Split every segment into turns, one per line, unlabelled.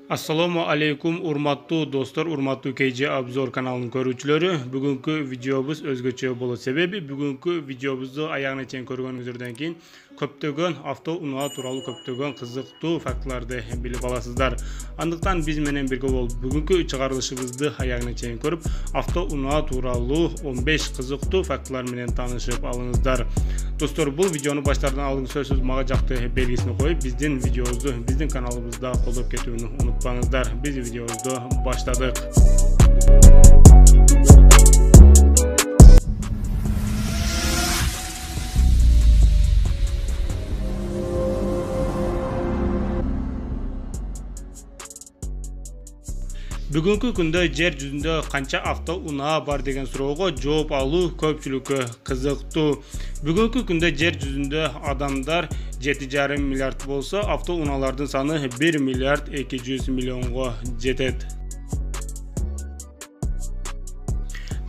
Assalomu alaykum urmatlı dostlar, urmatlı KJ Obzor kanalının görүүчүлөрү. Бүгүнкү видеобуз өзгөчө болот. Себеби бүгүнкү видеобузду аягына чейин көргөнүңүздөрдөн кийин көптөгөн авто унаа тууралуу көптөгөн кызыктуу фактыларды билип аласыздар. Андыктан биз менен бирге болуп бүгүнкү чыгарылышыбызды аягына чейин көрүп, авто унаа тууралуу 15 кызыктуу фактылар менен таанышып алыңыздар. Достор, бул видеону баштардан алдын сөзсүз мага жакты белгисин коюп, биздин видеобузду биздин каналыбызда колдоп кетүүнү unutmаңыздар. Biz videomuzda başladık. Бүгүнкү күндө жер жүзүндө канча авто унаа бар деген суроого жооп алуу көпчүлүккө кызыктуу. Бүгүнкү күндө жер жүзүндө адамдар 7,5 миллиард болсо, авто унаалардын саны 1 миллиард 200 миллионго жетет.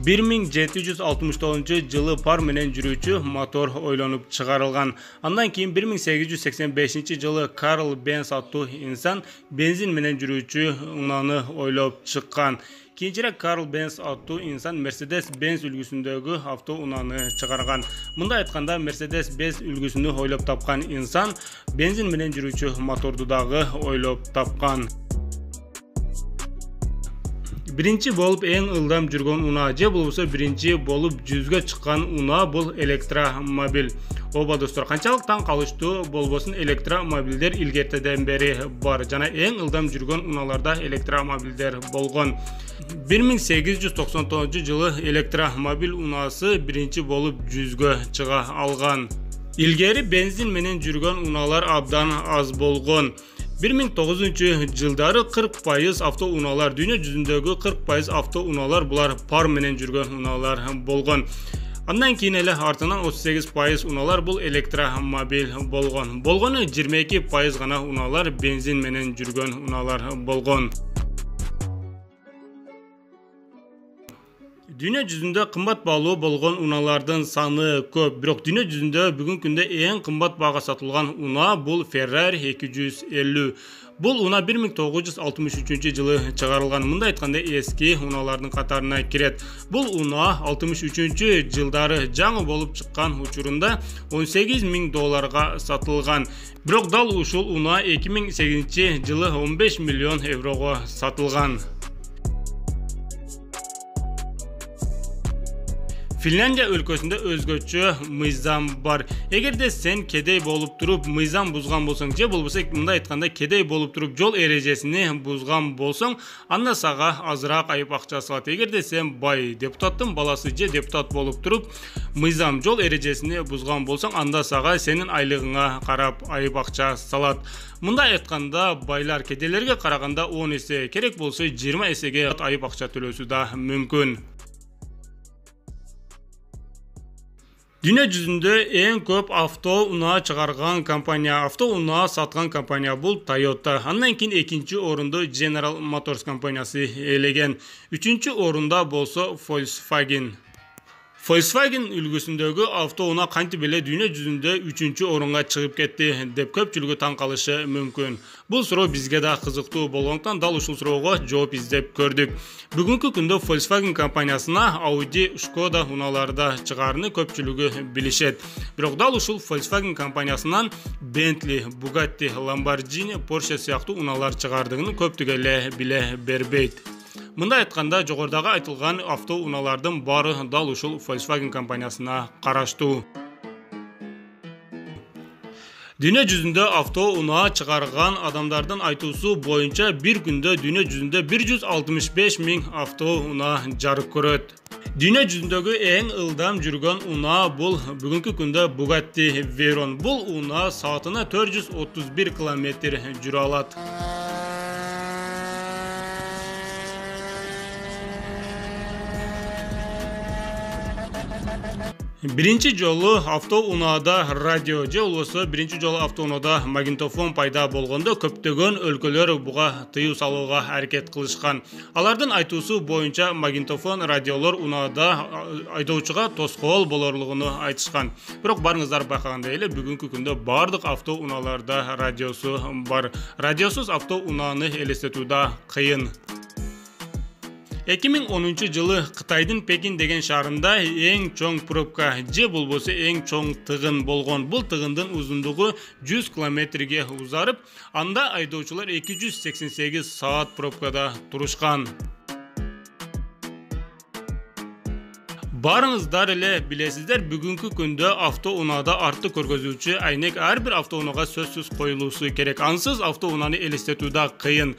1769 жылы пар менен жүрүүчү мотор ойлонуп чыгарылган. Андан кийин 1885 жылы Карл Бенц аттуу инсан бензин менен жүрүүчү унааны ойлоп чыккан. Кийинчерээк Карл Бенц аттуу инсан Mercedes-Benz үлгүсүндөгү авто унааны чыгарган. Мындай айтканда Mercedes-Benz үлгүсүнү ойлоп тапкан инсан бензин менен жүрүүчү моторду дагы ойлоп тапкан. Birinci bolup en ылдам жүргөн унаа же болбосо биринчи болуп жүзгө чыккан унаа бул электромобиль. Оба достор, канчалык таң калыштуу болбосун электромобилдер илгертеден бери бар жана эң ылдам жүргөн унааларда электромобилдер болгон. 1899 жылы электромобиль унаасы биринчи болуп жүзгө чыга алган. Илгери бензин менен жүргөн унаалар абдан аз болгон. 1900 жылдары 40% авто унаалар, дүйнө жүзүндөгү 40% авто унаалар булар пар менен жүргөн унаалар болгон. Андан кийин эле артынан 38% унаалар бул электромобиль болгон. Болгону 22% гана унаалар бензин менен жүргөн унаалар болгон. Dünya жүзүндө кымбат баалуу болгон унаалардын саны көп, бирок дүйнө жүзүндө бүгүнкү күндө эң кымбат баага сатылган унаа бул Ferrari 250. Бул унаа 1963 жылы чыгарылган. Мындай айтканда эски унаалардын катарына кирет. Бул унаа 63 жылдары жаңы болуп чыккан учурунда $18,000 сатылган. Бирок дал ушул унаа 2008 жылы 15 миллион еврого сатылган. Finlandiya өлкөсүндө өзгөчө мыйзам бар. Эгерде сен кедей болуп туруп мыйзам бузган болсоң, же болбосо мындай айтканда кедей болуп туруп жол эрежесини бузган болсоң, анда сага азыраак айып акча салат. Эгерде сен бай депутаттын баласы же депутат болуп туруп мыйзам жол эрежесини бузган болсоң, анда сага сенин айлыгыңа карап айып акча салат. Мындай айтканда байлар кедейлерге караганда 10 эсе, керек болсо 20 эсеге айып акча төлөсү да мүмкүн. Dünya жүзүндө эң көп авто унаа чыгарган компания, авто унаа саткан компания бул Toyota. Андан кийин экинчи орунду General Motors компаниясы ээлеген. Үчүнчү орунда болсо Volkswagen. Volkswagen үлгүсүндөгү авто унаа кантип эле дүйнө жүзүндө 3-чү орунга чыгып кетти деп көпчүлүгү таң калышы мүмкүн. Бул суроо бизге да кызыктуу болгондуктан дал ушул суроого жооп издеп көрдүк. Бүгүнкү күндө Volkswagen компаниясына Audi, Skoda унааларда чыгаарыны көпчүлүгү билишет. Бирок дал ушул Volkswagen компаниясынан Bentley, Bugatti, Lamborghini, Porsche сыяктуу унаалар чыгардыгын көптүгө эле биле бербейт. Мындай айтканда жогорудагы айтылган авто унаалардын баары дал ушул Volkswagen компаниясына караштуу. Дүйнө жүзүндө авто унаа чыгарган адамдардын айтуусу боюнча бир күндө дүйнө жүзүндө 165 000 авто унаа жарык көрөт. Дүйнө жүзүндөгү эң ылдам жүргөн унаа бул бүгүнкү күндө Bugatti Veyron. Бул унаа саатына 431 км жүрө алат. Birinci жолу автоунаада радио же болбосо биринчи жолу автоунаада магнитофон пайда болгондо көптөгөн өлкөлөр буга тыюу салууга аракет кылышкан. Алардын айтуусу боюнча магнитофон радиолор унаада айдоочуга тоскоол болорлугуну айтышкан. Бирок барыңыздар байкагандай эле бүгүнкү күндө бардык автоунааларда радиосу бар. Радиосуз автоунааны элестетүү да кыйын. 2010 жылы Кытайдын Пекин деген шаарында эң чоң пробка же болбосо эң чоң тыгын болгон. Бул тыгындын узундугу 100 километрге узарып, анда айдоочулар 288 саат пробкада турушкан. Барыңыздар эле билесиздер, бүгүнкү күндө автоунаада артты көргөзүүчү айнек ар бир автоунага сөзсүз коюлуусу керек. Ансыз автоунааны элестетүү да кыйын.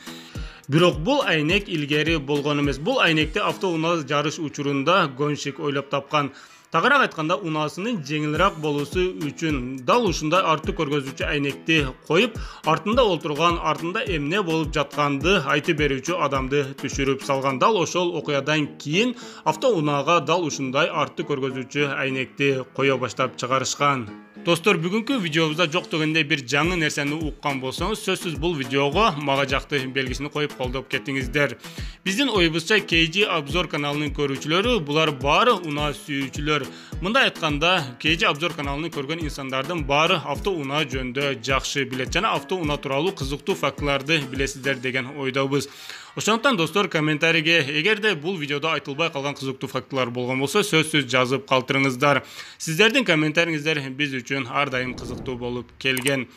Бирок бул айнек илгери болгон эмес. Бул айнекти автоунаа жарыш учурунда гонщик ойлоп тапкан. Тагыраак айтканда, унаасынын жеңилирээк болуусу үчүн дал ушундай артты көргөзүүчү айнекти коюп, артында олтурган, артында эмне болуп жатканды айтып берүүчү адамды түшүрүп салган. Дал ошол окуядан кийин автоунаага дал ушундай артты көргөзүүчү айнекти кое баштап чыгарышкан. Достор, бүгүнкү видеобузда жок дегенде бир жаңы нерсени уккан болсоңуз, сөзсүз бул видеого мага жакты белгисин коюп колдоп кетиңиздер. Биздин оюбузча KG Обзор каналынын көрүүчүлөрү булар баары унаа сүйүүчүлөр. Мындай айтканда, KG Обзор каналын көргөн инсандардын баары автоунаа жөнүндө жакшы билет жана автоунаа тууралуу кызыктуу фактыларды билесиздер деген ойдобуз. Ошондуктан достор, комментарийге эгерде бул видеодо айтылбай калган кызыктуу фактылар болгон болсо, сөзсүз жазып калтырыңыздар. Сиздердин комментариңиздер биз үчүн ар дайым кызыктуу болуп келген.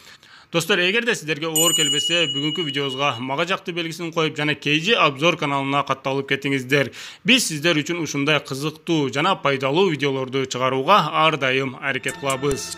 Достор, эгерде сиздерге оор келбесе, бүгүнкү видеобузга мага жакты белгисин коюп жана KG Обзор каналына катталып кетиңиздер. Биз сиздер үчүн ушундай кызыктуу жана пайдалуу видеолорду чыгарууга ар дайым аракет кылабыз.